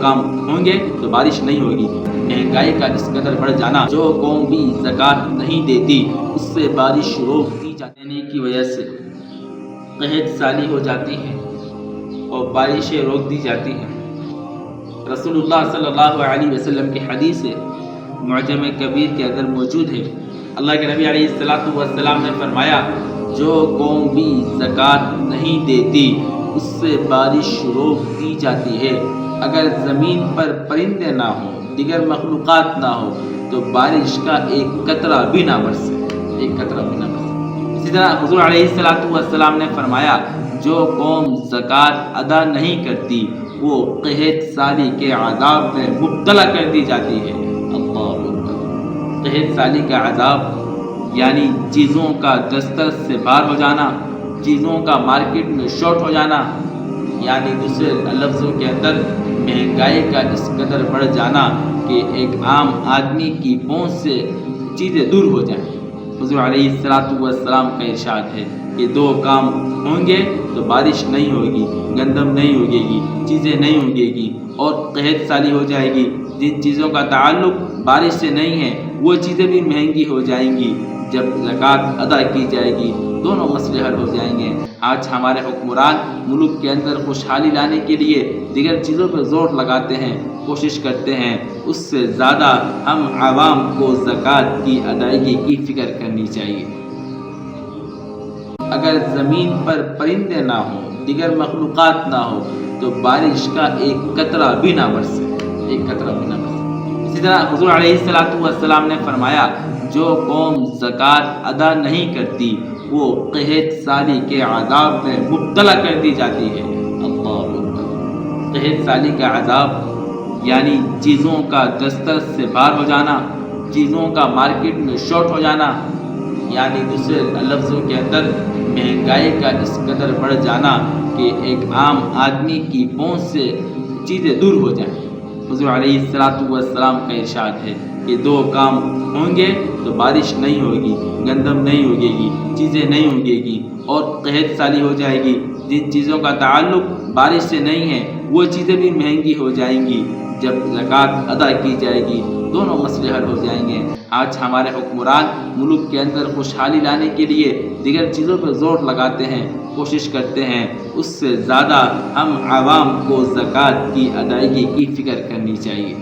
کام ہوں گے تو بارش نہیں ہوگی۔ مہنگائی کا اس قدر بڑھ جانا، جو قوم بھی زکوٰۃ نہیں دیتی اس سے بارش روک دی جانے کی وجہ سے قحط سالی ہو جاتی ہے اور بارشیں روک دی جاتی ہیں۔ رسول اللہ صلی اللہ علیہ وسلم کی حدیث معجم کبیر کے اندر موجود ہے، اللہ کے نبی علیہ السلام نے فرمایا، جو قوم بھی زکوٰۃ نہیں دیتی اس سے بارش روک دی جاتی ہے۔ اگر زمین پر پرندے نہ ہوں، دیگر مخلوقات نہ ہو تو بارش کا ایک قطرہ بھی نہ برسے، ایک قطرہ بھی نہ برسے۔ اسی طرح حضور علیہ السلام نے فرمایا، جو قوم زکوٰۃ ادا نہیں کرتی وہ قحط سالی کے عذاب میں مبتلا کر دی جاتی ہے۔ اللہ اکبر۔ قحط سالی کا عذاب یعنی چیزوں کا دسترس سے باہر ہو جانا، چیزوں کا مارکیٹ میں شارٹ ہو جانا، یعنی دوسرے لفظوں کے اندر مہنگائی کا اس قدر بڑھ جانا کہ ایک عام آدمی کی پہنچ سے چیزیں دور ہو جائیں۔ حضور علیہ السلام کا ارشاد ہے کہ دو کام ہوں گے تو بارش نہیں ہوگی، گندم نہیں اگے گی، چیزیں نہیں اگے گی اور قحط سالی ہو جائے گی۔ جن چیزوں کا تعلق بارش سے نہیں ہے وہ چیزیں بھی مہنگی ہو جائیں گی۔ جب زکوٰۃ ادا کی جائے گی دونوں مسئلے حل ہو جائیں گے۔ آج ہمارے حکمران ملک کے اندر خوشحالی لانے کے لیے دیگر چیزوں پر زور لگاتے ہیں، کوشش کرتے ہیں، اس سے زیادہ ہم عوام کو زکوٰۃ کی ادائیگی کی فکر کرنی چاہیے۔ اگر زمین پر پرندے نہ ہوں، دیگر مخلوقات نہ ہو تو بارش کا ایک قطرہ بھی نہ برسے، ایک قطرہ بھی نہ برسے۔ اسی طرح حضور علیہ السلام نے فرمایا، جو قوم زکوٰۃ ادا نہیں کرتی وہ قحط سالی کے عذاب میں مبتلا کر دی جاتی ہے۔ اللہ اکبر۔ قحط سالی کا عذاب یعنی چیزوں کا دسترس سے باہر ہو جانا، چیزوں کا مارکیٹ میں شارٹ ہو جانا، یعنی دوسرے لفظوں کے اندر مہنگائی کا اس قدر بڑھ جانا کہ ایک عام آدمی کی پہنچ سے چیزیں دور ہو جائیں۔ حضور علیہ السلام کا ارشاد ہے کہ دو کام ہوں گے تو بارش نہیں ہوگی، گندم نہیں اگے گی، چیزیں نہیں اگے گی اور قحط سالی ہو جائے گی۔ جن چیزوں کا تعلق بارش سے نہیں ہے وہ چیزیں بھی مہنگی ہو جائیں گی۔ جب زکوٰۃ ادا کی جائے گی دونوں مسئلے حل ہو جائیں گے۔ آج ہمارے حکمران ملک کے اندر خوشحالی لانے کے لیے دیگر چیزوں پر زور لگاتے ہیں، کوشش کرتے ہیں، اس سے زیادہ ہم عوام کو زکوٰۃ کی ادائیگی کی فکر کرنی چاہیے۔